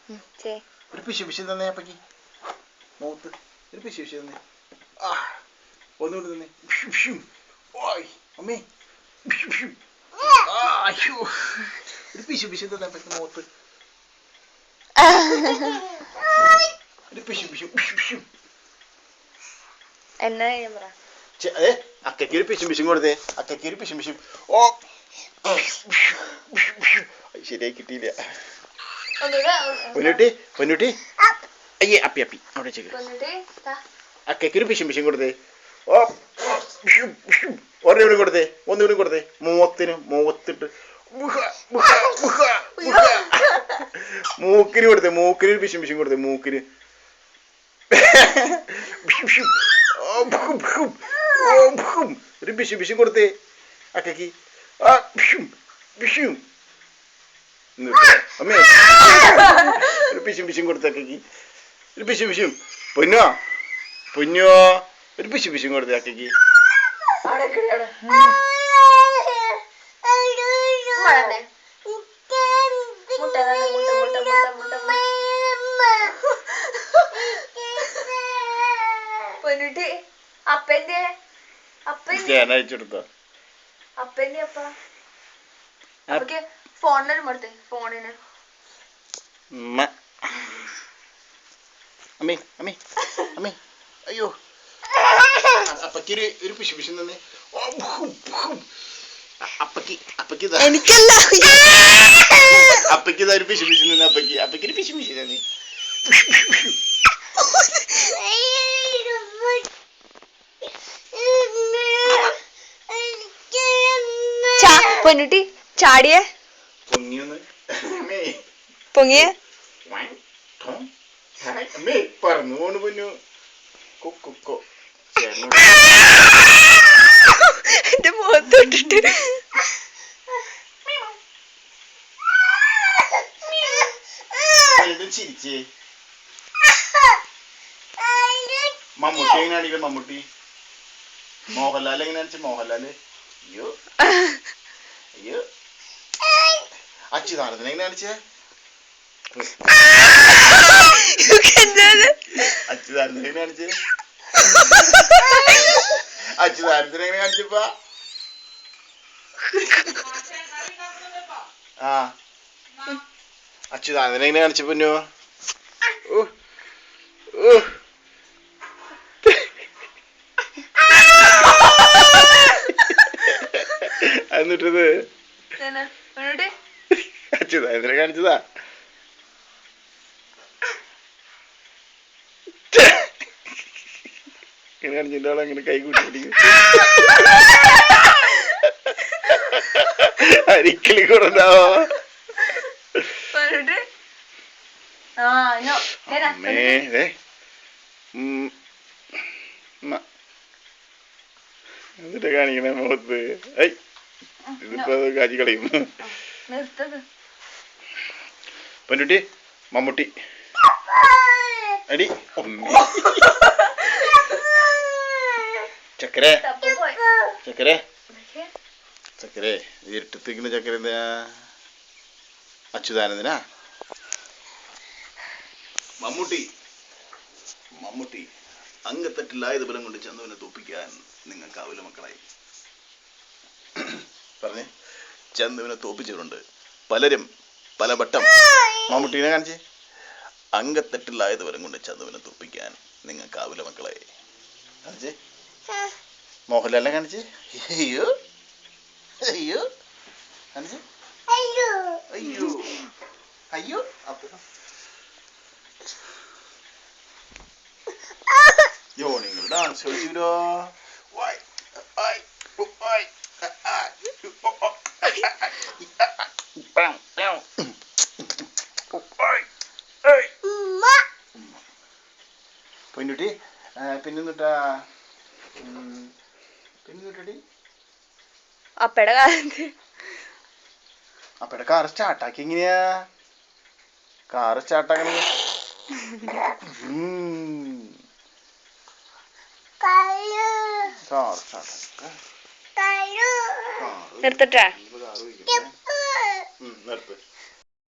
ഒരു പിശു തന്നെ അപ്പക്ക് മൂത്ത് ഒരു പിശു തന്നെ. ഒന്നുകൊണ്ട് തന്നെ അമ്മേ ഒരു പിശു തന്നെ അപ്പക്ക് മൂത്ത് ഒരു പിശു എന്നാ അതെ അക്കയ്ക്ക് ഒരു പിശും കൊടുത്തേ. അക്കയ്ക്ക് ഒരു പിശും. ഓ ശരിയായി കിട്ടിയില്ല. പൊന്നുട്ടി അയ്യേ അപ്പി അവിടെ അക്കയ്ക്കൊരു പിശും കൊടുത്തേ. ഓ ഒരെണ്ണം കൊടുത്തേ. ഒന്നുകൂടി കൊടുത്തേ. മൂത്തിട്ട് മൂക്കിന് കൊടുത്തേ. മൂക്കിന് ഒരു പിശും കൊടുത്തേ. മൂക്കിന് ഒരു പിശും കൊടുത്തേ അക്കയ്ക്ക്. അമ്മേ ഒരു പിശും കൊടുത്ത അക്കയ്ക്ക്. ഒരു പിശും പൊന്നോ ഒരു പിശും കൊടുത്തേ അക്കയ്ക്ക്. അയച്ചെടുത്തോ ഫോണിന് അമ്മേ അയ്യോ അപ്പക്ക് ഒരു പിശും തന്നെ. എനിക്കല്ല അപ്പക്ക് ഒരു പിശും തന്നെ. അപ്പക്ക് ഒരു പിശും തന്നെ. പൊന്നുട്ടി ചാടിയേ പൊങ്ങിയേ പറന്നു പോണു പൊന്നു. കൊക്കോ എന്റെ മുഖത്തോട്ടിട്ട് ചിരിച്ചേ. മമ്മൂട്ടി എങ്ങനെയാണെങ്കിൽ മമ്മൂട്ടി. മോഹൻലാൽ എങ്ങനെയാണെന്ന് മോഹൻലാല്. അയ്യോ അച്യുതാനന്ദൻ എങ്ങനെയാണിച്ചേ. അച്യുതാനന്ദൻ എങ്ങനെ കാണിച്ചേ. അച്യുതാനന്ദൻ എങ്ങനെ കാണിച്ചപ്പാ. അച്യുതാനന്ദൻ എങ്ങനെ കാണിച്ചപ്പോ. എന്നിട്ടത് അച്യുതാനന്ദനെ കാണിച്ചതാ. ഇങ്ങനെ കാണിച്ചിട്ട് ആളങ്ങനെ കൈ കൂട്ടി പിടിക്കും. അരിക്കലി കൊടുത്താവോ. എന്നിട്ട് കാണിക്കണ മുഖത്ത്. ഇതിപ്പോ കാച്ചി കളയും. പൊന്നുട്ടി മമ്മൂട്ടി അടി ചക്കരേ ഇരുട്ടത്തിക്കുന്ന ചക്കര എന്താ. അച്യുതാനന്ദനാ. മമ്മൂട്ടി അംഗത്തട്ടിലായത് ബലം കൊണ്ട് ചന്തുവിനെ തോപ്പിക്കാൻ നിങ്ങൾക്കാവില്ല മക്കളായി. പറഞ്ഞേ ചന്തുവിനെ തോപ്പിച്ചിട്ടുണ്ട് പലരും പലവട്ടം. മമ്മൂട്ടീനെ കാണിച്ചേ. അംഗത്തട്ടിലായത് ബലം കൊണ്ട് ചന്തുവിനെ തോപ്പിക്കാൻ നിങ്ങൾക്കാവില്ല മക്കളെ. കാണിച്ചേ. മോഹൻലാലിനെ കാണിച്ചേ. അയ്യോ കാണിച്ചേ. അയ്യോ നിങ്ങൾ ഡാൻസ് കളിച്ചൂരോ. പൊന്നുട്ടി പിന്നെന്നിട്ടാ അപ്പയുടെ കാറ് സ്റ്റാർട്ടാക്കി. എങ്ങനെയാ കാറ് സ്റ്റാർട്ടാക്കണ. നിർത്തട്ടെ. നിർത്ത്.